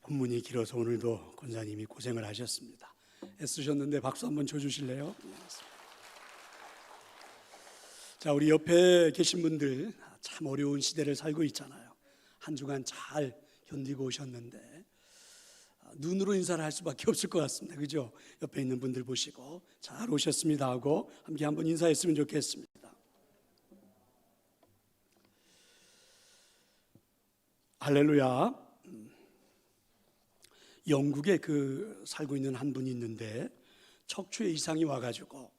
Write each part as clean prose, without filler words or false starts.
본문이 길어서 오늘도 권사님이 고생을 하셨습니다. 애쓰셨는데 박수 한번 쳐주실래요? 자, 우리 옆에 계신 분들 참 어려운 시대를 살고 있잖아요. 한 주간 잘 견디고 오셨는데 눈으로 인사를 할 수밖에 없을 것 같습니다. 그죠? 옆에 있는 분들 보시고 잘 오셨습니다 하고 함께 한번 인사했으면 좋겠습니다. 할렐루야. 영국에 살고 있는 한 분이 있는데 척추에 이상이 와가지고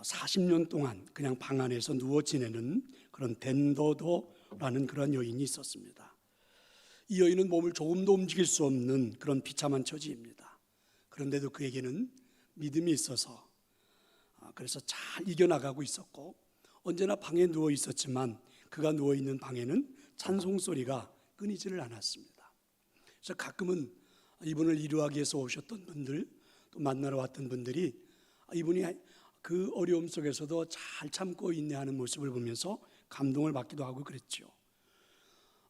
40년 동안 그냥 방 안에서 누워 지내는 그런 덴더도라는 그런 여인이 있었습니다. 이 여인은 몸을 조금도 움직일 수 없는 그런 비참한 처지입니다. 그런데도 그에게는 믿음이 있어서 그래서 잘 이겨나가고 있었고, 언제나 방에 누워 있었지만 그가 누워 있는 방에는 찬송 소리가 끊이지를 않았습니다. 그래서 가끔은 이분을 위로하기 위해서 오셨던 분들, 또 만나러 왔던 분들이 이분이 그 어려움 속에서도 잘 참고 인내하는 모습을 보면서 감동을 받기도 하고 그랬죠.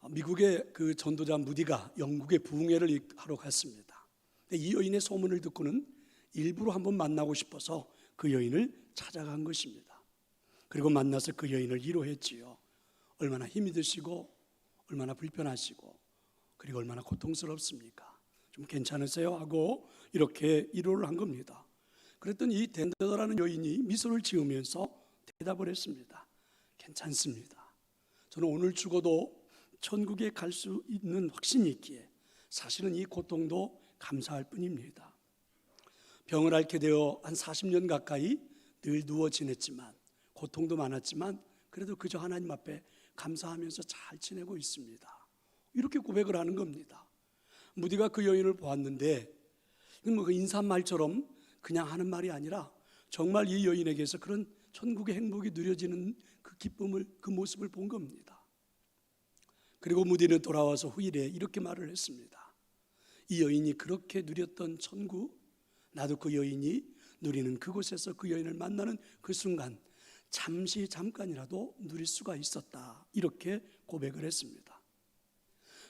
미국의 그 전도자 무디가 영국에 부흥회를 하러 갔습니다. 이 여인의 소문을 듣고는 일부러 한번 만나고 싶어서 그 여인을 찾아간 것입니다. 그리고 만나서 그 여인을 위로했지요. 얼마나 힘이 드시고 얼마나 불편하시고 그리고 얼마나 고통스럽습니까? 좀 괜찮으세요? 하고 이렇게 위로를 한 겁니다. 그랬더니 이 덴더라는 여인이 미소를 지으면서 대답을 했습니다. 괜찮습니다. 저는 오늘 죽어도 천국에 갈 수 있는 확신이 있기에 사실은 이 고통도 감사할 뿐입니다. 병을 앓게 되어 한 40년 가까이 늘 누워 지냈지만 고통도 많았지만 그래도 그저 하나님 앞에 감사하면서 잘 지내고 있습니다. 이렇게 고백을 하는 겁니다. 무디가 그 여인을 보았는데 그 인사말처럼 그냥 하는 말이 아니라 정말 이 여인에게서 그런 천국의 행복이 누려지는 그 기쁨을, 그 모습을 본 겁니다. 그리고 무디는 돌아와서 후일에 이렇게 말을 했습니다. 이 여인이 그렇게 누렸던 천국, 나도 그 여인이 누리는 그곳에서 그 여인을 만나는 그 순간 잠깐이라도 누릴 수가 있었다. 이렇게 고백을 했습니다.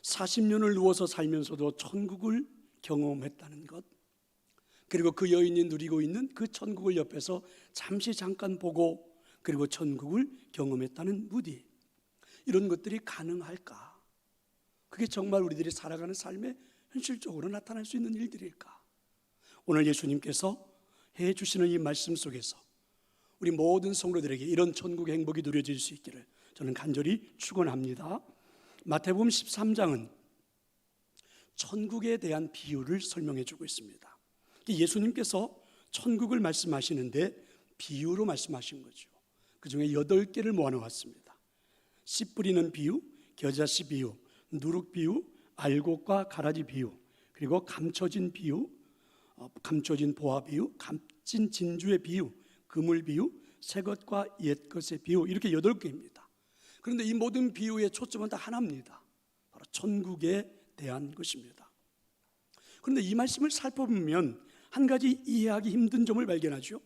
40년을 누워서 살면서도 천국을 경험했다는 것, 그리고 그 여인이 누리고 있는 그 천국을 옆에서 잠깐 보고 그리고 천국을 경험했다는 무디, 이런 것들이 가능할까? 그게 정말 우리들이 살아가는 삶에 현실적으로 나타날 수 있는 일들일까? 오늘 예수님께서 해주시는 이 말씀 속에서 우리 모든 성도들에게 이런 천국의 행복이 누려질 수 있기를 저는 간절히 축원합니다. 마태복음 13장은 천국에 대한 비유를 설명해 주고 있습니다. 예수님께서 천국을 말씀하시는데 비유로 말씀하신 거죠. 그 중에 8개를 모아놓았습니다. 씨 뿌리는 비유, 겨자씨 비유, 누룩 비유, 알곡과 가라지 비유, 그리고 감춰진 비유, 감춰진 보화 비유, 감찐 진주의 비유, 그물 비유, 새것과 옛것의 비유, 이렇게 8개입니다. 그런데 이 모든 비유의 초점은 다 하나입니다. 바로 천국에 대한 것입니다. 그런데 이 말씀을 살펴보면 한 가지 이해하기 힘든 점을 발견하죠.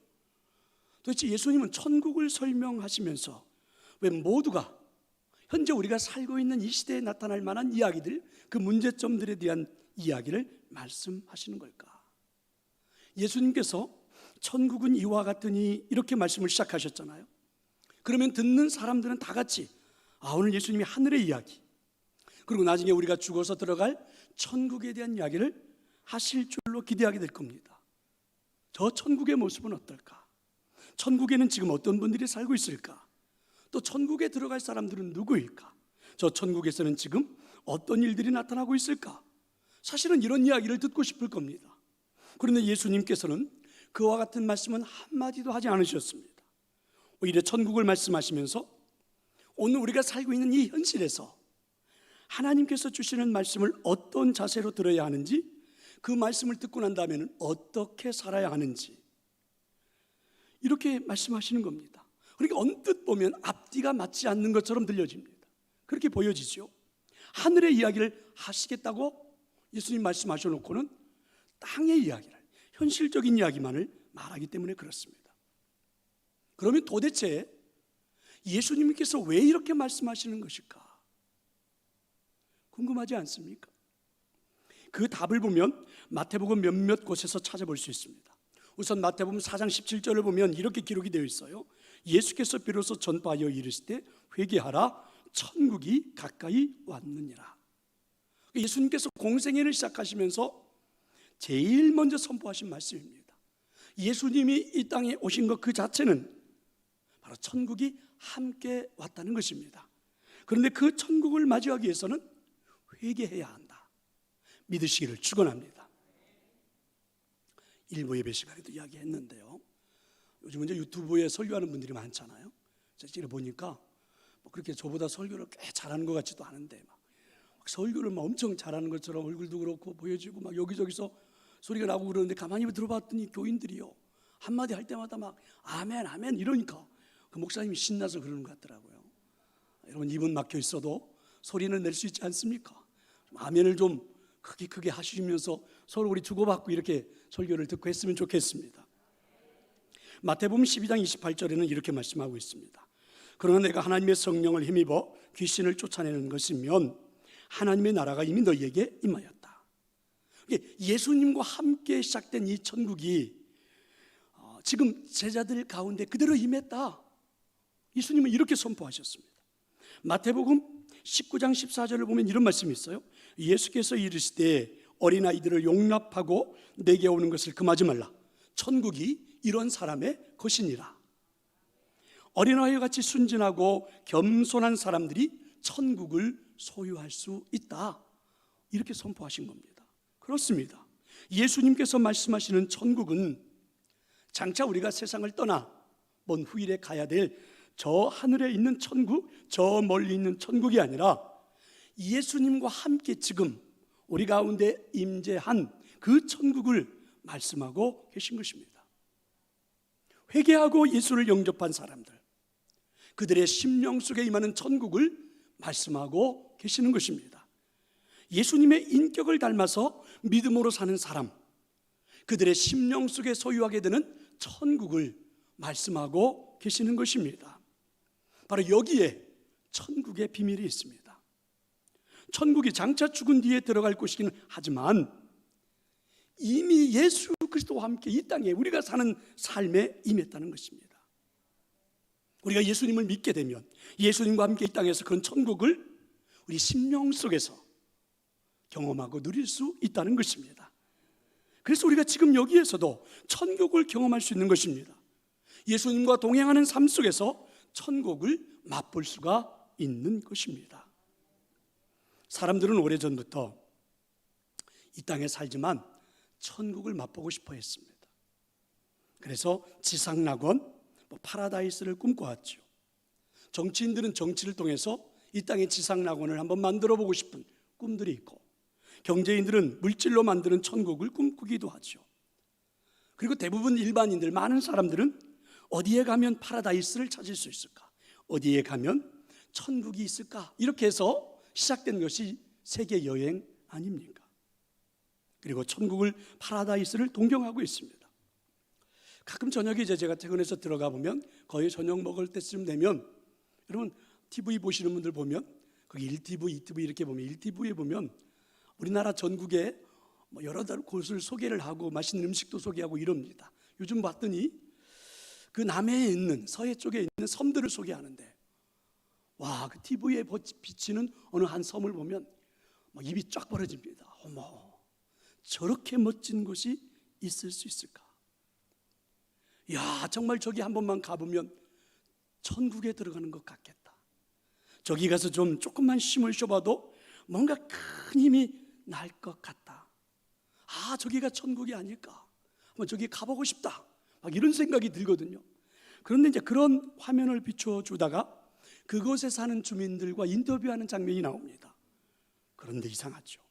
도대체 예수님은 천국을 설명하시면서 왜 모두가 현재 우리가 살고 있는 이 시대에 나타날 만한 이야기들, 그 문제점들에 대한 이야기를 말씀하시는 걸까? 예수님께서 천국은 이와 같으니 이렇게 말씀을 시작하셨잖아요. 그러면 듣는 사람들은 다 같이 오늘 예수님이 하늘의 이야기, 그리고 나중에 우리가 죽어서 들어갈 천국에 대한 이야기를 하실 줄로 기대하게 될 겁니다. 저 천국의 모습은 어떨까? 천국에는 지금 어떤 분들이 살고 있을까? 또 천국에 들어갈 사람들은 누구일까? 저 천국에서는 지금 어떤 일들이 나타나고 있을까? 사실은 이런 이야기를 듣고 싶을 겁니다. 그런데 예수님께서는 그와 같은 말씀은 한마디도 하지 않으셨습니다. 오히려 천국을 말씀하시면서 오늘 우리가 살고 있는 이 현실에서 하나님께서 주시는 말씀을 어떤 자세로 들어야 하는지, 그 말씀을 듣고 난 다음에는 어떻게 살아야 하는지 이렇게 말씀하시는 겁니다. 그러니까 언뜻 보면 앞뒤가 맞지 않는 것처럼 들려집니다. 그렇게 보여지죠. 하늘의 이야기를 하시겠다고 예수님 말씀하셔놓고는 땅의 이야기를, 현실적인 이야기만을 말하기 때문에 그렇습니다. 그러면 도대체 예수님께서 왜 이렇게 말씀하시는 것일까? 궁금하지 않습니까? 그 답을 보면 마태복음 몇몇 곳에서 찾아볼 수 있습니다. 우선 마태복음 4장 17절을 보면 이렇게 기록이 되어 있어요. 예수께서 비로소 전파하여 이르시되 회개하라 천국이 가까이 왔느니라. 예수님께서 공생애를 시작하시면서 제일 먼저 선포하신 말씀입니다. 예수님이 이 땅에 오신 것 그 자체는 바로 천국이 함께 왔다는 것입니다. 그런데 그 천국을 맞이하기 위해서는 회개해야 한다, 믿으시기를 축원합니다. 일부 예배 시간에도 이야기했는데요, 요즘 이제 유튜브에 설교하는 분들이 많잖아요. 제가 보니까 그렇게 저보다 설교를 꽤 잘하는 것 같지도 않은데 막 설교를 막 엄청 잘하는 것처럼 얼굴도 그렇고 보여지고 막 여기저기서 소리가 나고 그러는데 가만히 들어봤더니 교인들이요, 한마디 할 때마다 막 아멘 아멘 이러니까 그 목사님이 신나서 그러는 것 같더라고요. 여러분, 입은 막혀 있어도 소리는 낼 수 있지 않습니까? 좀 아멘을 좀 크게 하시면서 서로 우리 주고받고 이렇게 설교를 듣고 했으면 좋겠습니다. 마태복음 12장 28절에는 이렇게 말씀하고 있습니다. 그러나 내가 하나님의 성령을 힘입어 귀신을 쫓아내는 것이면 하나님의 나라가 이미 너희에게 임하였다. 예수님과 함께 시작된 이 천국이 지금 제자들 가운데 그대로 임했다. 예수님은 이렇게 선포하셨습니다. 마태복음 19장 14절을 보면 이런 말씀이 있어요. 예수께서 이르시되 어린아이들을 용납하고 내게 오는 것을 금하지 말라. 천국이 이런 사람의 것이니라. 어린아이와 같이 순진하고 겸손한 사람들이 천국을 소유할 수 있다, 이렇게 선포하신 겁니다. 그렇습니다. 예수님께서 말씀하시는 천국은 장차 우리가 세상을 떠나 먼 후일에 가야 될 저 하늘에 있는 천국, 저 멀리 있는 천국이 아니라 예수님과 함께 지금 우리 가운데 임재한 그 천국을 말씀하고 계신 것입니다. 회개하고 예수를 영접한 사람들, 그들의 심령 속에 임하는 천국을 말씀하고 계시는 것입니다. 예수님의 인격을 닮아서 믿음으로 사는 사람, 그들의 심령 속에 소유하게 되는 천국을 말씀하고 계시는 것입니다. 바로 여기에 천국의 비밀이 있습니다. 천국이 장차 죽은 뒤에 들어갈 곳이긴 하지만 이미 예수 그리스도와 함께 이 땅에 우리가 사는 삶에 임했다는 것입니다. 우리가 예수님을 믿게 되면 예수님과 함께 이 땅에서 그런 천국을 우리 심령 속에서 경험하고 누릴 수 있다는 것입니다. 그래서 우리가 지금 여기에서도 천국을 경험할 수 있는 것입니다. 예수님과 동행하는 삶 속에서 천국을 맛볼 수가 있는 것입니다. 사람들은 오래전부터 이 땅에 살지만 천국을 맛보고 싶어 했습니다. 그래서 지상낙원, 파라다이스를 꿈꿔왔죠. 정치인들은 정치를 통해서 이 땅의 지상낙원을 한번 만들어 보고 싶은 꿈들이 있고, 경제인들은 물질로 만드는 천국을 꿈꾸기도 하죠. 그리고 대부분 일반인들, 많은 사람들은 어디에 가면 파라다이스를 찾을 수 있을까? 어디에 가면 천국이 있을까? 이렇게 해서 시작된 것이 세계 여행 아닙니까? 그리고 천국을, 파라다이스를 동경하고 있습니다. 가끔 저녁에 제가 퇴근해서 들어가 보면 거의 저녁 먹을 때쯤 되면, 여러분 TV 보시는 분들 보면 거기 1TV, 2TV 이렇게 보면 1TV에 보면 우리나라 전국에 여러 곳을 소개를 하고 맛있는 음식도 소개하고 이럽니다. 요즘 봤더니 그 남해에 있는, 서해 쪽에 있는 섬들을 소개하는데, 와, 그 TV에 비치는 어느 한 섬을 보면 입이 쫙 벌어집니다. 어머, 저렇게 멋진 곳이 있을 수 있을까? 야, 정말 저기 한 번만 가보면 천국에 들어가는 것 같겠다. 저기 가서 조금만 힘을 쉬어봐도 뭔가 큰 힘이 날 것 같다. 아, 저기가 천국이 아닐까? 한번 저기 가보고 싶다, 막 이런 생각이 들거든요. 그런데 이제 그런 화면을 비춰주다가 그곳에 사는 주민들과 인터뷰하는 장면이 나옵니다. 그런데 이상하죠.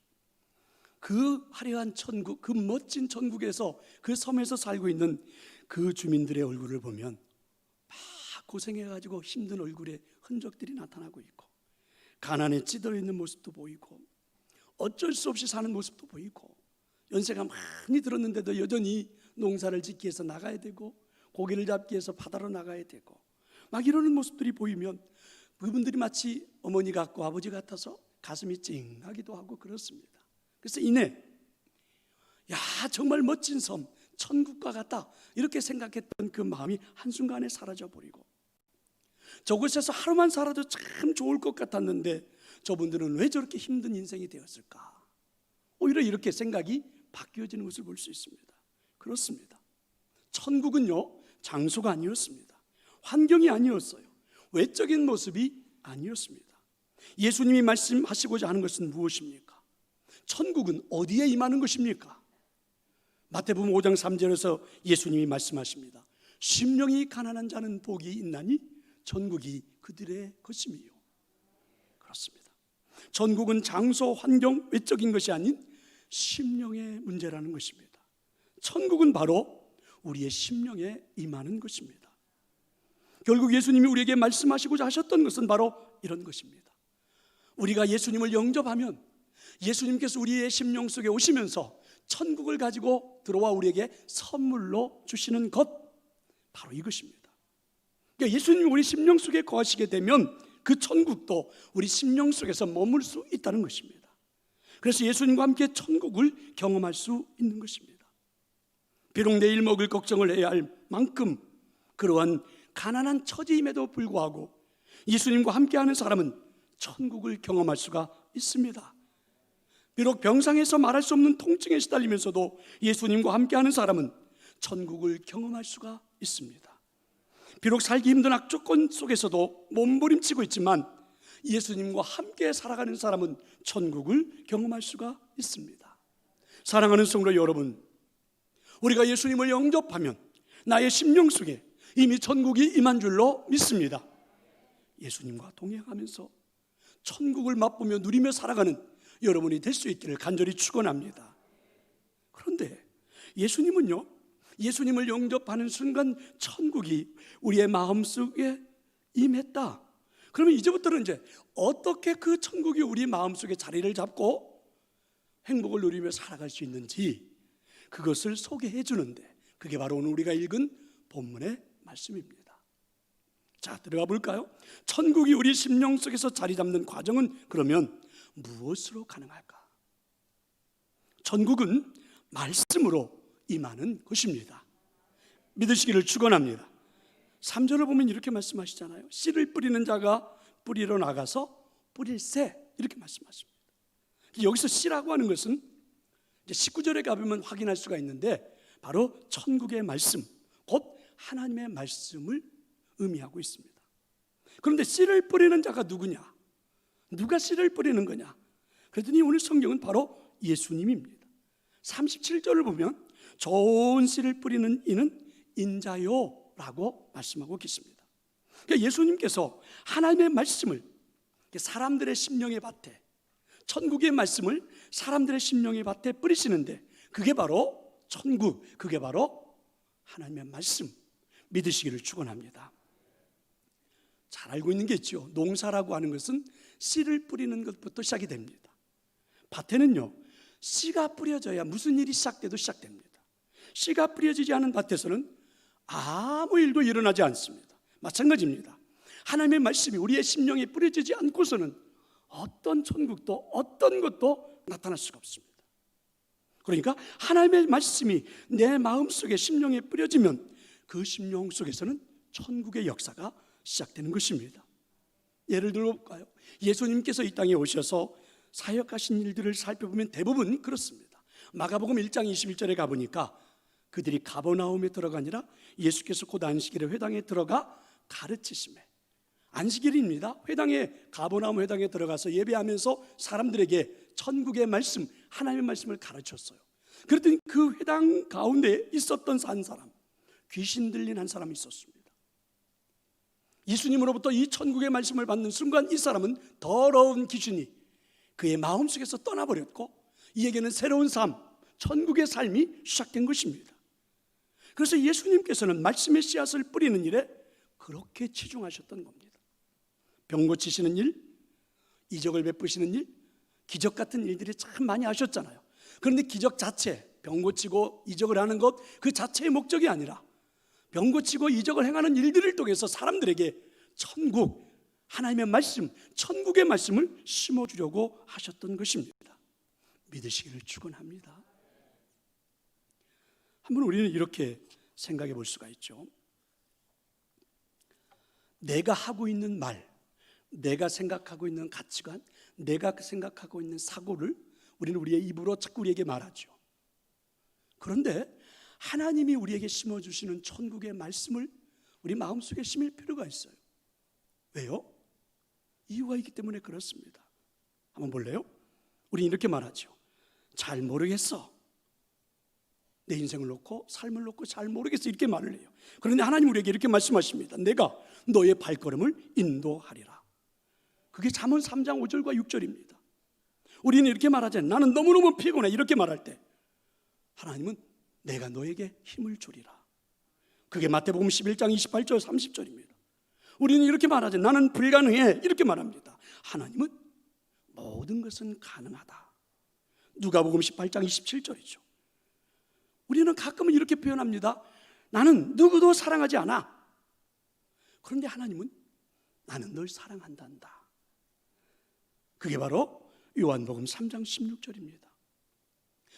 그 화려한 천국, 그 멋진 천국에서, 그 섬에서 살고 있는 그 주민들의 얼굴을 보면 막 고생해가지고 힘든 얼굴에 흔적들이 나타나고 있고, 가난에 찌들어 있는 모습도 보이고, 어쩔 수 없이 사는 모습도 보이고, 연세가 많이 들었는데도 여전히 농사를 짓기 위해서 나가야 되고, 고기를 잡기 위해서 바다로 나가야 되고, 막 이러는 모습들이 보이면 그분들이 마치 어머니 같고 아버지 같아서 가슴이 찡하기도 하고 그렇습니다. 그래서 이내 야, 정말 멋진 섬, 천국과 같다, 이렇게 생각했던 그 마음이 한순간에 사라져버리고, 저곳에서 하루만 살아도 참 좋을 것 같았는데 저분들은 왜 저렇게 힘든 인생이 되었을까? 오히려 이렇게 생각이 바뀌어지는 것을 볼 수 있습니다. 그렇습니다. 천국은요, 장소가 아니었습니다. 환경이 아니었어요. 외적인 모습이 아니었습니다. 예수님이 말씀하시고자 하는 것은 무엇입니까? 천국은 어디에 임하는 것입니까? 마태복음 5장 3절에서 예수님이 말씀하십니다. 심령이 가난한 자는 복이 있나니 천국이 그들의 것임이요. 그렇습니다. 천국은 장소, 환경, 외적인 것이 아닌 심령의 문제라는 것입니다. 천국은 바로 우리의 심령에 임하는 것입니다. 결국 예수님이 우리에게 말씀하시고자 하셨던 것은 바로 이런 것입니다. 우리가 예수님을 영접하면 예수님께서 우리의 심령 속에 오시면서 천국을 가지고 들어와 우리에게 선물로 주시는 것, 바로 이것입니다. 그러니까 예수님이 우리 심령 속에 거하시게 되면 그 천국도 우리 심령 속에서 머물 수 있다는 것입니다. 그래서 예수님과 함께 천국을 경험할 수 있는 것입니다. 비록 내일 먹을 걱정을 해야 할 만큼 그러한 가난한 처지임에도 불구하고 예수님과 함께하는 사람은 천국을 경험할 수가 있습니다. 비록 병상에서 말할 수 없는 통증에 시달리면서도 예수님과 함께하는 사람은 천국을 경험할 수가 있습니다. 비록 살기 힘든 악조건 속에서도 몸부림치고 있지만 예수님과 함께 살아가는 사람은 천국을 경험할 수가 있습니다. 사랑하는 성도 여러분, 우리가 예수님을 영접하면 나의 심령 속에 이미 천국이 임한 줄로 믿습니다. 예수님과 동행하면서 천국을 맛보며 누리며 살아가는 여러분이 될 수 있기를 간절히 축원합니다. 그런데 예수님은요, 예수님을 영접하는 순간 천국이 우리의 마음속에 임했다. 그러면 이제부터는 이제 어떻게 그 천국이 우리 마음속에 자리를 잡고 행복을 누리며 살아갈 수 있는지 그것을 소개해 주는데, 그게 바로 오늘 우리가 읽은 본문의 말씀입니다. 자, 들어가 볼까요? 천국이 우리 심령 속에서 자리 잡는 과정은 그러면 무엇으로 가능할까? 천국은 말씀으로 임하는 것입니다. 믿으시기를 축원합니다. 3절을 보면 이렇게 말씀하시잖아요. 씨를 뿌리는 자가 뿌리러 나가서 뿌릴새, 이렇게 말씀하십니다. 여기서 씨라고 하는 것은 이제 19절에 가보면 확인할 수가 있는데 바로 천국의 말씀, 곧 하나님의 말씀을 의미하고 있습니다. 그런데 씨를 뿌리는 자가 누구냐? 누가 씨를 뿌리는 거냐? 그랬더니 오늘 성경은 바로 예수님입니다. 37절을 보면 좋은 씨를 뿌리는 이는 인자요 라고 말씀하고 계십니다. 그러니까 예수님께서 하나님의 말씀을 사람들의 심령의 밭에, 천국의 말씀을 사람들의 심령의 밭에 뿌리시는데 그게 바로 천국, 그게 바로 하나님의 말씀, 믿으시기를 축원합니다. 잘 알고 있는 게 있죠. 농사라고 하는 것은 씨를 뿌리는 것부터 시작이 됩니다. 밭에는요, 씨가 뿌려져야 무슨 일이 시작돼도 시작됩니다. 씨가 뿌려지지 않은 밭에서는 아무 일도 일어나지 않습니다. 마찬가지입니다. 하나님의 말씀이 우리의 심령에 뿌려지지 않고서는 어떤 천국도 어떤 것도 나타날 수가 없습니다. 그러니까 하나님의 말씀이 내 마음속에 심령에 뿌려지면 그 심령 속에서는 천국의 역사가 시작되는 것입니다. 예를 들어볼까요? 예수님께서 이 땅에 오셔서 사역하신 일들을 살펴보면 대부분 그렇습니다. 마가복음 1장 21절에 가보니까 그들이 가버나움에 들어가니라 예수께서 곧 안식일에 회당에 들어가 가르치시매. 안식일입니다. 회당에, 가버나움 회당에 들어가서 예배하면서 사람들에게 천국의 말씀, 하나님의 말씀을 가르쳤어요. 그랬더니 그 회당 가운데 있었던 한 사람, 귀신 들린 한 사람이 있었습니다. 예수님으로부터 이 천국의 말씀을 받는 순간 이 사람은 더러운 귀신이 그의 마음속에서 떠나버렸고 이에게는 새로운 삶, 천국의 삶이 시작된 것입니다. 그래서 예수님께서는 말씀의 씨앗을 뿌리는 일에 그렇게 치중하셨던 겁니다. 병 고치시는 일, 이적을 베푸시는 일, 기적 같은 일들이 참 많이 하셨잖아요. 그런데 기적 자체, 병 고치고 이적을 하는 것 그 자체의 목적이 아니라 병 고치고 이적을 행하는 일들을 통해서 사람들에게 천국, 하나님의 말씀, 천국의 말씀을 심어주려고 하셨던 것입니다. 믿으시기를 축원합니다. 한번 우리는 이렇게 생각해 볼 수가 있죠. 내가 하고 있는 말, 내가 생각하고 있는 가치관, 내가 생각하고 있는 사고를 우리는 우리의 입으로 자꾸 우리에게 말하죠. 그런데 하나님이 우리에게 심어주시는 천국의 말씀을 우리 마음속에 심을 필요가 있어요. 왜요? 이유가 있기 때문에 그렇습니다. 한번 볼래요? 우리는 이렇게 말하죠. 잘 모르겠어. 내 인생을 놓고 삶을 놓고 잘 모르겠어, 이렇게 말을 해요. 그런데 하나님 우리에게 이렇게 말씀하십니다. 내가 너의 발걸음을 인도하리라. 그게 잠언 3장 5절과 6절입니다. 우리는 이렇게 말하잖아요. 나는 너무너무 피곤해, 이렇게 말할 때 하나님은 내가 너에게 힘을 주리라. 그게 마태복음 11장 28절 30절입니다. 우리는 이렇게 말하죠. 나는 불가능해, 이렇게 말합니다. 하나님은 모든 것은 가능하다. 누가복음 18장 27절이죠. 우리는 가끔은 이렇게 표현합니다. 나는 누구도 사랑하지 않아. 그런데 하나님은 나는 널 사랑한단다. 그게 바로 요한복음 3장 16절입니다.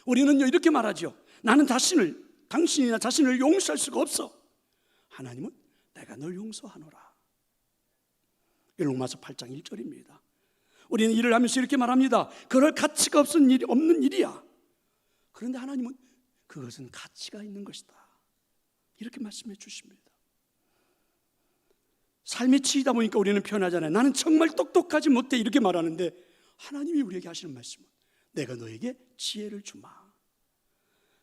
우리는요 이렇게 말하죠. 나는 당신이나 자신을 용서할 수가 없어. 하나님은 내가 널 용서하노라. 로마서 8장 1절입니다. 우리는 일을 하면서 이렇게 말합니다. 그럴 가치가 없는 일이야. 그런데 하나님은 그것은 가치가 있는 것이다, 이렇게 말씀해 주십니다. 삶에 치이다 보니까 우리는 표현하잖아요. 나는 정말 똑똑하지 못해, 이렇게 말하는데 하나님이 우리에게 하시는 말씀은 내가 너에게 지혜를 주마.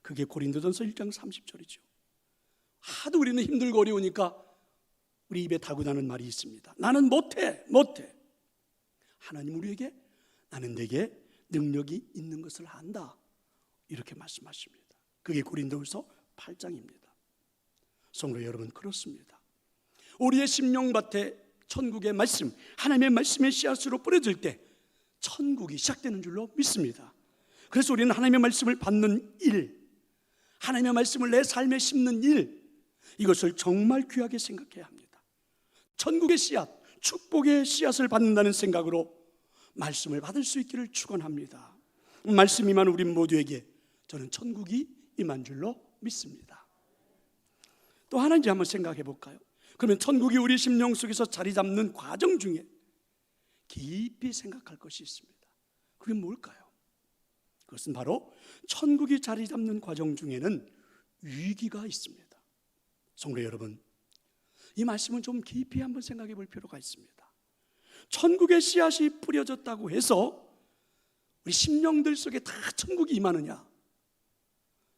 그게 고린도전서 1장 30절이죠. 하도 우리는 힘들고 어려우니까 우리 입에 달고 나는 말이 있습니다. 나는 못해. 하나님 우리에게 나는 내게 능력이 있는 것을 안다, 이렇게 말씀하십니다. 그게 고린도후서 8장입니다. 성도 여러분, 그렇습니다. 우리의 심령밭에 천국의 말씀, 하나님의 말씀의 씨앗으로 뿌려질 때 천국이 시작되는 줄로 믿습니다. 그래서 우리는 하나님의 말씀을 받는 일, 하나님의 말씀을 내 삶에 심는 일, 이것을 정말 귀하게 생각해야 합니다. 천국의 씨앗, 축복의 씨앗을 받는다는 생각으로 말씀을 받을 수 있기를 축원합니다. 말씀 임한 우리 모두에게 저는 천국이 임한 줄로 믿습니다. 또 하나 이제 한번 생각해 볼까요? 그러면 천국이 우리 심령 속에서 자리 잡는 과정 중에 깊이 생각할 것이 있습니다. 그게 뭘까요? 그것은 바로 천국이 자리 잡는 과정 중에는 위기가 있습니다. 성도 여러분, 이 말씀은 좀 깊이 한번 생각해 볼 필요가 있습니다. 천국의 씨앗이 뿌려졌다고 해서 우리 심령들 속에 다 천국이 임하느냐?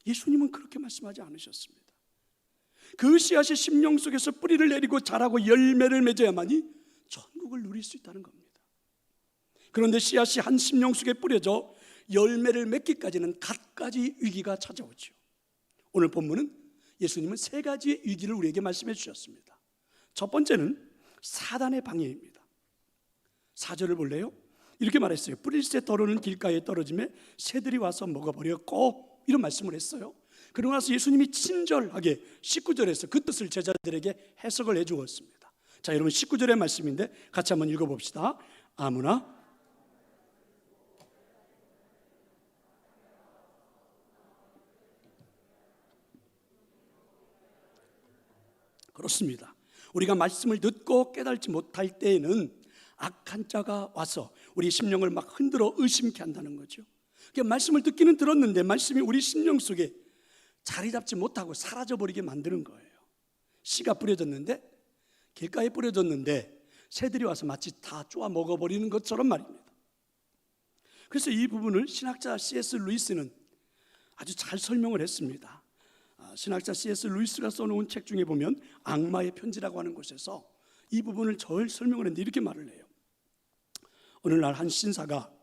예수님은 그렇게 말씀하지 않으셨습니다. 그 씨앗이 심령 속에서 뿌리를 내리고 자라고 열매를 맺어야만이 천국을 누릴 수 있다는 겁니다. 그런데 씨앗이 한 심령 속에 뿌려져 열매를 맺기까지는 갖가지 위기가 찾아오죠. 오늘 본문은 예수님은 세 가지의 위기를 우리에게 말씀해 주셨습니다. 첫 번째는 사단의 방해입니다. 4절을 볼래요? 이렇게 말했어요. 뿌릴새 떨어는 길가에 떨어짐에 새들이 와서 먹어버렸고, 이런 말씀을 했어요. 그러고 나서 예수님이 친절하게 19절에서 그 뜻을 제자들에게 해석을 해주었습니다. 자, 여러분 19절의 말씀인데 같이 한번 읽어봅시다. 아무나 그렇습니다. 우리가 말씀을 듣고 깨달지 못할 때에는 악한 자가 와서 우리 심령을 막 흔들어 의심케 한다는 거죠. 그러니까 말씀을 듣기는 들었는데 말씀이 우리 심령 속에 자리 잡지 못하고 사라져버리게 만드는 거예요. 씨가 뿌려졌는데, 길가에 뿌려졌는데 새들이 와서 마치 다 쪼아 먹어버리는 것처럼 말입니다. 그래서 이 부분을 신학자 C.S. 루이스는 아주 잘 설명을 했습니다. 신학자 C.S. 루이스가 써놓은 책 중에 보면 악마의 편지라고 하는 곳에서 이 부분을 잘 설명을 했는데 이렇게 말을 해요. 어느 날 한 신사가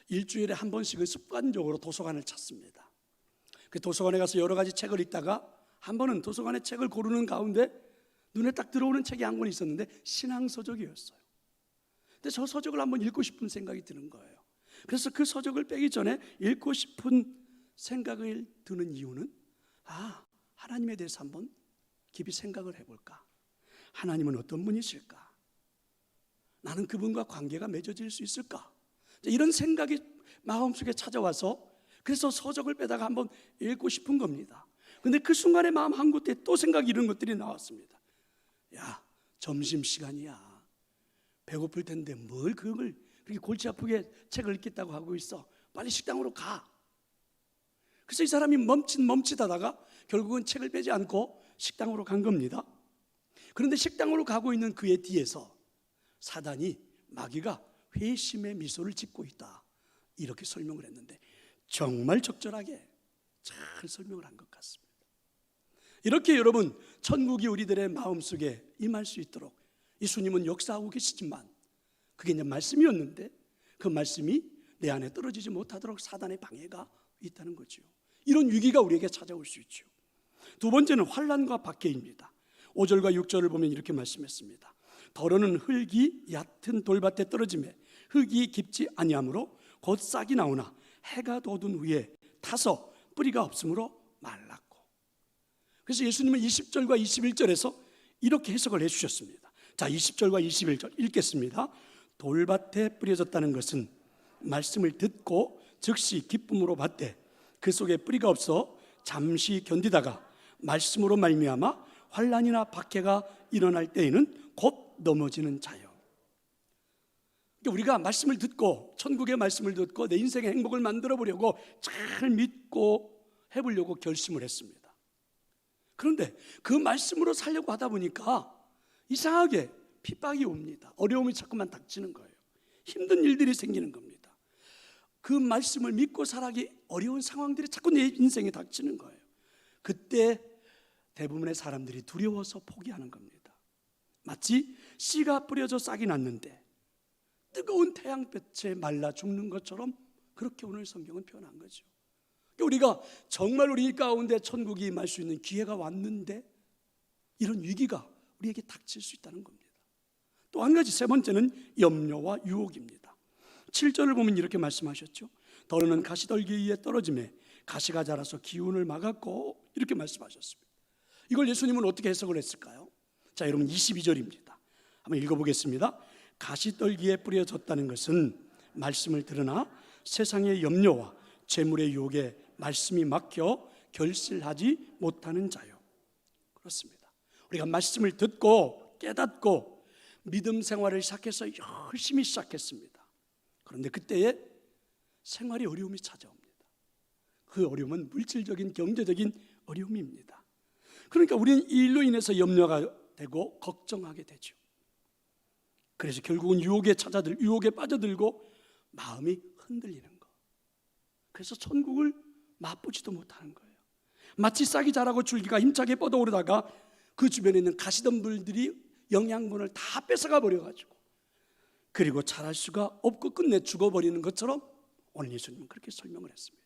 일주일에 한 번씩은 습관적으로 도서관을 찾습니다. 그 도서관에 가서 여러 가지 책을 읽다가 한 번은 도서관에 책을 고르는 가운데 눈에 딱 들어오는 책이 한 권 있었는데 신앙서적이었어요. 근데 저 서적을 한번 읽고 싶은 생각이 드는 거예요. 그래서 그 서적을 빼기 전에 읽고 싶은 생각을 드는 이유는 하나님에 대해서 한번 깊이 생각을 해볼까? 하나님은 어떤 분이실까? 나는 그분과 관계가 맺어질 수 있을까? 이런 생각이 마음속에 찾아와서 그래서 서적을 빼다가 한번 읽고 싶은 겁니다. 근데 그 순간에 마음 한 곳에 또 생각이 이런 것들이 나왔습니다. 야, 점심시간이야. 배고플 텐데 뭘 그걸 그렇게 골치 아프게 책을 읽겠다고 하고 있어. 빨리 식당으로 가. 그래서 이 사람이 멈칫하다가 결국은 책을 빼지 않고 식당으로 간 겁니다. 그런데 식당으로 가고 있는 그의 뒤에서 사단이, 마귀가 회심의 미소를 짓고 있다, 이렇게 설명을 했는데 정말 적절하게 잘 설명을 한 것 같습니다. 이렇게 여러분, 천국이 우리들의 마음속에 임할 수 있도록 예수님은 역사하고 계시지만 그게 이제 말씀이었는데 그 말씀이 내 안에 떨어지지 못하도록 사단의 방해가 있다는 거죠. 이런 위기가 우리에게 찾아올 수 있죠. 두 번째는 환난과 박해입니다. 5절과 6절을 보면 이렇게 말씀했습니다. 더러는 흙이 얕은 돌밭에 떨어짐에 흙이 깊지 아니하므로 곧 싹이 나오나 해가 돋은 후에 타서 뿌리가 없으므로 말랐고. 그래서 예수님은 20절과 21절에서 이렇게 해석을 해주셨습니다. 자, 20절과 21절 읽겠습니다. 돌밭에 뿌려졌다는 것은 말씀을 듣고 즉시 기쁨으로 받되 그 속에 뿌리가 없어 잠시 견디다가 말씀으로 말미암아 환난이나 박해가 일어날 때에는 곧 넘어지는 자요. 우리가 말씀을 듣고, 천국의 말씀을 듣고 내 인생의 행복을 만들어 보려고 잘 믿고 해보려고 결심을 했습니다. 그런데 그 말씀으로 살려고 하다 보니까 이상하게 핍박이 옵니다. 어려움이 자꾸만 닥치는 거예요. 힘든 일들이 생기는 겁니다. 그 말씀을 믿고 살아기 어려운 상황들이 자꾸 내 인생에 닥치는 거예요. 그때 대부분의 사람들이 두려워서 포기하는 겁니다. 마치 씨가 뿌려져 싹이 났는데 뜨거운 태양볕에 말라 죽는 것처럼 그렇게 오늘 성경은 표현한 거죠. 우리가 정말 우리 가운데 천국이 임할 수 있는 기회가 왔는데 이런 위기가 우리에게 닥칠 수 있다는 겁니다. 또 한 가지, 세 번째는 염려와 유혹입니다. 7절을 보면 이렇게 말씀하셨죠. 더러는 가시떨기 위에 떨어짐에 가시가 자라서 기운을 막았고, 이렇게 말씀하셨습니다. 이걸 예수님은 어떻게 해석을 했을까요? 자, 여러분 22절입니다. 한번 읽어보겠습니다. 가시떨기에 뿌려졌다는 것은 말씀을 들으나 세상의 염려와 재물의 유혹에 말씀이 막혀 결실하지 못하는 자요. 그렇습니다. 우리가 말씀을 듣고 깨닫고 믿음 생활을 시작해서 열심히 시작했습니다. 그런데 그때에 생활의 어려움이 찾아옵니다. 그 어려움은 물질적인 경제적인 어려움입니다. 그러니까 우리는 이 일로 인해서 염려가 되고 걱정하게 되죠. 그래서 결국은 유혹에 빠져들고 마음이 흔들리는 거. 그래서 천국을 맛보지도 못하는 거예요. 마치 싹이 자라고 줄기가 힘차게 뻗어오르다가 그 주변에 있는 가시덤불들이 영양분을 다 뺏어가 버려가지고 그리고 자랄 수가 없고 끝내 죽어버리는 것처럼 오늘 예수님은 그렇게 설명을 했습니다.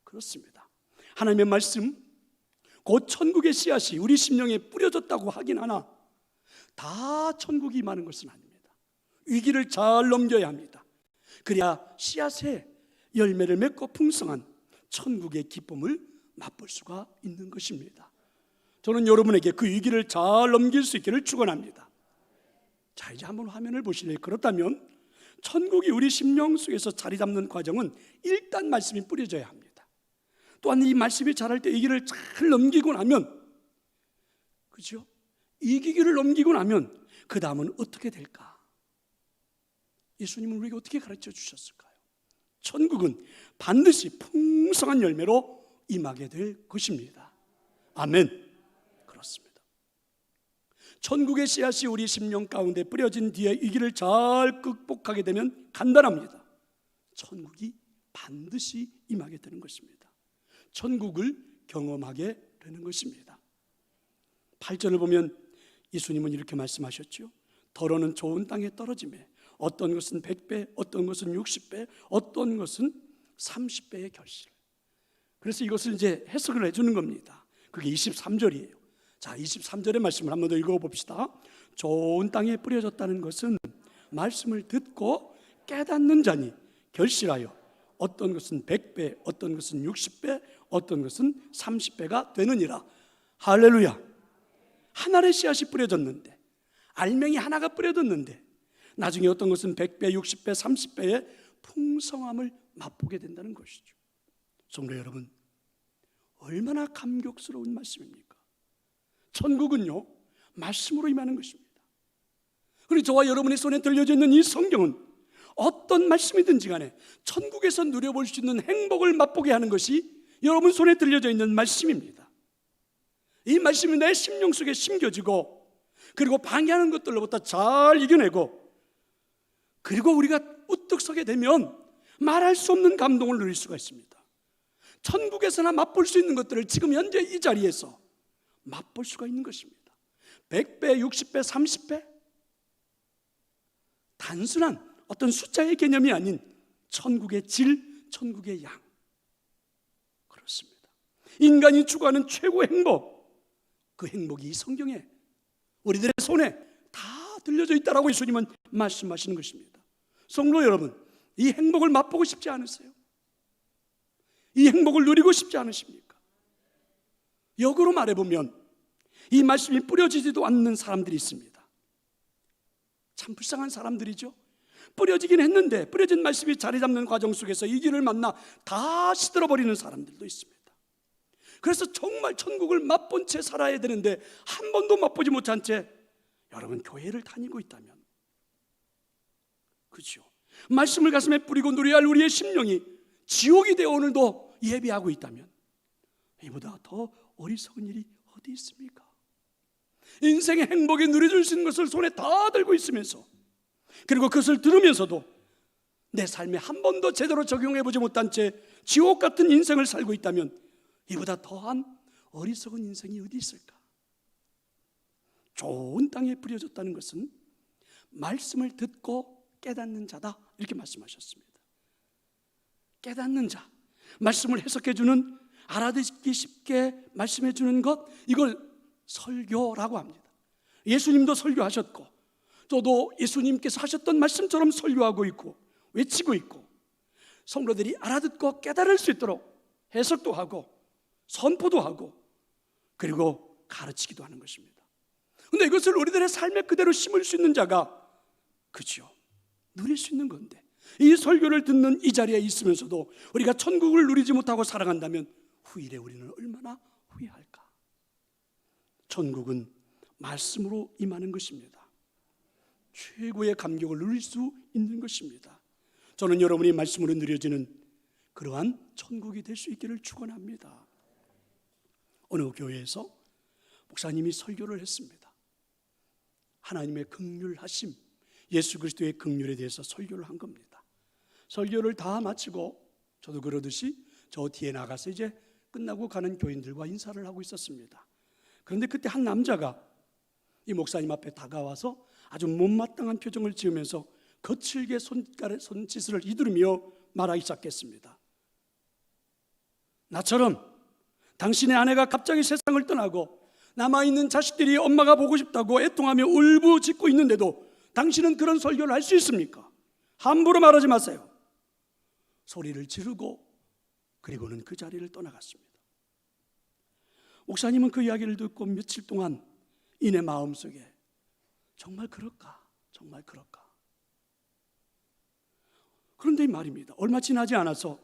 그렇습니다. 하나님의 말씀, 곧 천국의 씨앗이 우리 심령에 뿌려졌다고 하긴 하나 다 천국이 임하는 것은 아닙니다. 위기를 잘 넘겨야 합니다. 그래야 씨앗에 열매를 맺고 풍성한 천국의 기쁨을 맛볼 수가 있는 것입니다. 저는 여러분에게 그 위기를 잘 넘길 수 있기를 축원합니다. 자, 이제 한번 화면을 보실래요? 그렇다면 천국이 우리 심령 속에서 자리 잡는 과정은 일단 말씀이 뿌려져야 합니다. 또한 이 말씀이 자랄 때 위기를 잘 넘기고 나면, 그죠? 위기를 넘기고 나면 그 다음은 어떻게 될까? 예수님은 우리에게 어떻게 가르쳐 주셨을까요? 천국은 반드시 풍성한 열매로 임하게 될 것입니다. 아멘. 그렇습니다. 천국의 씨앗이 우리 심령 가운데 뿌려진 뒤에 위기를 잘 극복하게 되면 간단합니다. 천국이 반드시 임하게 되는 것입니다. 천국을 경험하게 되는 것입니다. 8절을 보면 예수님은 이렇게 말씀하셨죠. 더러는 좋은 땅에 떨어짐에 어떤 것은 100배, 어떤 것은 60배, 어떤 것은 30배의 결실. 그래서 이것을 이제 해석을 해주는 겁니다. 그게 23절이에요. 자, 23절의 말씀을 한번 더 읽어봅시다. 좋은 땅에 뿌려졌다는 것은 말씀을 듣고 깨닫는 자니 결실하여 어떤 것은 100배, 어떤 것은 60배, 어떤 것은 30배가 되느니라. 할렐루야. 한 알의 씨앗이 뿌려졌는데, 알맹이 하나가 뿌려졌는데 나중에 어떤 것은 100배, 60배, 30배의 풍성함을 맛보게 된다는 것이죠. 성도 여러분, 얼마나 감격스러운 말씀입니까? 천국은요, 말씀으로 임하는 것입니다. 그리고 저와 여러분의 손에 들려져 있는 이 성경은 어떤 말씀이든지 간에 천국에서 누려볼 수 있는 행복을 맛보게 하는 것이 여러분 손에 들려져 있는 말씀입니다. 이 말씀이 내 심령 속에 심겨지고, 그리고 방해하는 것들로부터 잘 이겨내고, 그리고 우리가 우뚝 서게 되면 말할 수 없는 감동을 누릴 수가 있습니다. 천국에서나 맛볼 수 있는 것들을 지금 현재 이 자리에서 맛볼 수가 있는 것입니다. 100배, 60배, 30배, 단순한 어떤 숫자의 개념이 아닌 천국의 질, 천국의 양. 그렇습니다. 인간이 추구하는 최고의 행복, 그 행복이 이 성경에 우리들의 손에 다 들려져 있다라고 예수님은 말씀하시는 것입니다. 성도 여러분, 이 행복을 맛보고 싶지 않으세요? 이 행복을 누리고 싶지 않으십니까? 역으로 말해보면 이 말씀이 뿌려지지도 않는 사람들이 있습니다. 참 불쌍한 사람들이죠. 뿌려지긴 했는데 뿌려진 말씀이 자리 잡는 과정 속에서 이 길을 만나 다 시들어버리는 사람들도 있습니다. 그래서 정말 천국을 맛본 채 살아야 되는데 한 번도 맛보지 못한 채 여러분 교회를 다니고 있다면, 그렇죠? 말씀을 가슴에 뿌리고 누려야 할 우리의 심령이 지옥이 되어 오늘도 예비하고 있다면 이보다 더 어리석은 일이 어디 있습니까? 인생의 행복에 누려줄 수 있는 것을 손에 다 들고 있으면서, 그리고 그것을 들으면서도 내 삶에 한 번도 제대로 적용해보지 못한 채 지옥 같은 인생을 살고 있다면 이보다 더한 어리석은 인생이 어디 있을까? 좋은 땅에 뿌려졌다는 것은 말씀을 듣고 깨닫는 자다, 이렇게 말씀하셨습니다. 깨닫는 자, 말씀을 해석해주는, 알아듣기 쉽게 말씀해주는 것, 이걸 설교라고 합니다. 예수님도 설교하셨고 저도 예수님께서 하셨던 말씀처럼 설교하고 있고 외치고 있고, 성도들이 알아듣고 깨달을 수 있도록 해석도 하고 선포도 하고 그리고 가르치기도 하는 것입니다. 그런데 이것을 우리들의 삶에 그대로 심을 수 있는 자가, 그죠, 누릴 수 있는 건데, 이 설교를 듣는 이 자리에 있으면서도 우리가 천국을 누리지 못하고 살아간다면 후일에 우리는 얼마나 후회할까? 천국은 말씀으로 임하는 것입니다. 최고의 감격을 누릴 수 있는 것입니다. 저는 여러분이 말씀으로 누려지는 그러한 천국이 될 수 있기를 축원합니다. 어느 교회에서 목사님이 설교를 했습니다. 하나님의 긍휼하심, 예수 그리스도의 긍휼에 대해서 설교를 한 겁니다. 설교를 다 마치고 저도 그러듯이 저 뒤에 나가서 이제 끝나고 가는 교인들과 인사를 하고 있었습니다. 그런데 그때 한 남자가 이 목사님 앞에 다가와서 아주 못마땅한 표정을 지으면서 거칠게 손짓을 이두르며 말하기 시작했습니다. 나처럼 당신의 아내가 갑자기 세상을 떠나고 남아있는 자식들이 엄마가 보고 싶다고 애통하며 울부짖고 있는데도 당신은 그런 설교를 할 수 있습니까? 함부로 말하지 마세요. 소리를 지르고 그리고는 그 자리를 떠나갔습니다. 목사님은 그 이야기를 듣고 며칠 동안 이내 마음속에 정말 그럴까? 정말 그럴까? 그런데 이 말입니다. 얼마 지나지 않아서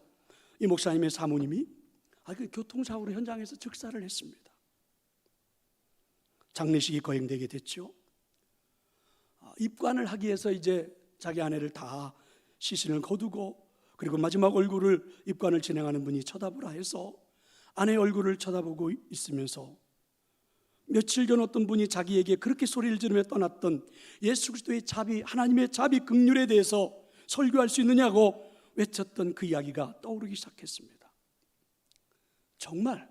이 목사님의 사모님이 그 교통사고로 현장에서 즉사를 했습니다. 장례식이 거행되게 됐죠. 입관을 하기 위해서 이제 자기 아내를 다 시신을 거두고 그리고 마지막 얼굴을 입관을 진행하는 분이 쳐다보라 해서 아내의 얼굴을 쳐다보고 있으면서 며칠 전 어떤 분이 자기에게 그렇게 소리를 지르며 떠났던 예수 그리스도의 자비, 하나님의 자비 긍휼에 대해서 설교할 수 있느냐고 외쳤던 그 이야기가 떠오르기 시작했습니다. 정말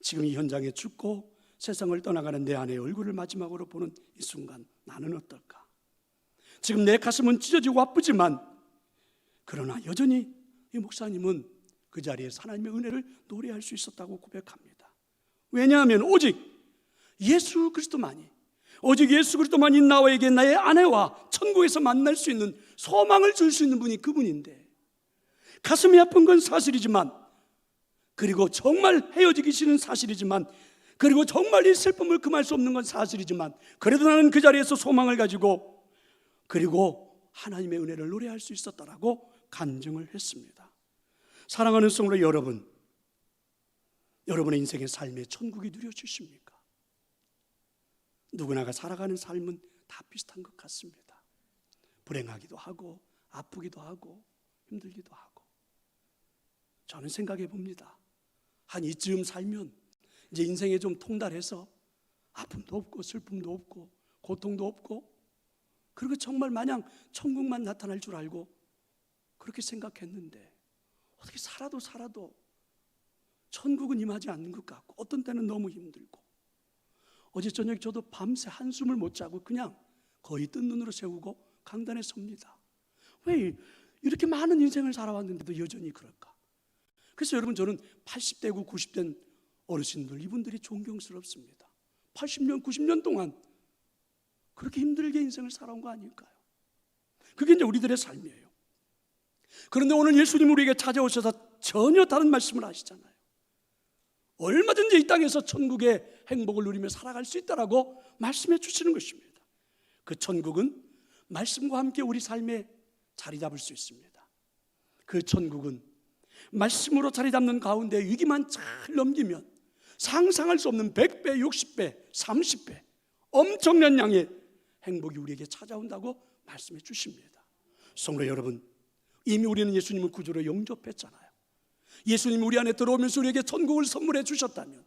지금 이 현장에 죽고 세상을 떠나가는 내 아내의 얼굴을 마지막으로 보는 이 순간 나는 어떨까? 지금 내 가슴은 찢어지고 아프지만 그러나 여전히 이 목사님은 그 자리에서 하나님의 은혜를 노래할 수 있었다고 고백합니다. 왜냐하면 오직 예수 그리스도만이, 오직 예수 그리스도만이 나에게 나의 아내와 천국에서 만날 수 있는 소망을 줄 수 있는 분이 그분인데, 가슴이 아픈 건 사실이지만, 그리고 정말 헤어지기 싫은 사실이지만, 그리고 정말 이 슬픔을 금할 수 없는 건 사실이지만, 그래도 나는 그 자리에서 소망을 가지고 그리고 하나님의 은혜를 노래할 수 있었다라고 간증을 했습니다. 사랑하는 성도 여러분, 여러분의 인생의 삶에 천국이 누려주십니까? 누구나가 살아가는 삶은 다 비슷한 것 같습니다. 불행하기도 하고 아프기도 하고 힘들기도 하고. 저는 생각해 봅니다. 한 이쯤 살면 이제 인생에 좀 통달해서 아픔도 없고 슬픔도 없고 고통도 없고, 그리고 정말 마냥 천국만 나타날 줄 알고 그렇게 생각했는데 어떻게 살아도 천국은 임하지 않는 것 같고, 어떤 때는 너무 힘들고. 어제 저녁 저도 밤새 한숨을 못 자고 그냥 거의 뜬 눈으로 세우고 강단에 섭니다. 왜 이렇게 많은 인생을 살아왔는데도 여전히 그럴까? 그래서 여러분, 저는 80대고 90된 어르신들, 이분들이 존경스럽습니다. 80년 90년 동안 그렇게 힘들게 인생을 살아온 거 아닐까요? 그게 이제 우리들의 삶이에요. 그런데 오늘 예수님 우리에게 찾아오셔서 전혀 다른 말씀을 하시잖아요. 얼마든지 이 땅에서 천국의 행복을 누리며 살아갈 수 있다라고 말씀해 주시는 것입니다. 그 천국은 말씀과 함께 우리 삶에 자리 잡을 수 있습니다. 그 천국은 말씀으로 자리 잡는 가운데 위기만 잘 넘기면 상상할 수 없는 100배, 60배, 30배 엄청난 양의 행복이 우리에게 찾아온다고 말씀해 주십니다. 성도 여러분, 이미 우리는 예수님을 구주로 영접했잖아요. 예수님이 우리 안에 들어오면서 우리에게 천국을 선물해 주셨다면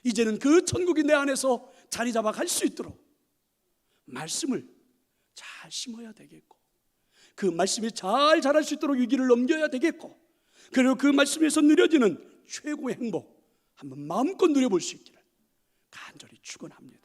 이제는 그 천국이 내 안에서 자리 잡아 갈 수 있도록 말씀을 잘 심어야 되겠고, 그 말씀이 잘 자랄 수 있도록 위기를 넘겨야 되겠고, 그리고 그 말씀에서 누려지는 최고의 행복 한번 마음껏 누려볼 수 있기를 간절히 축원합니다.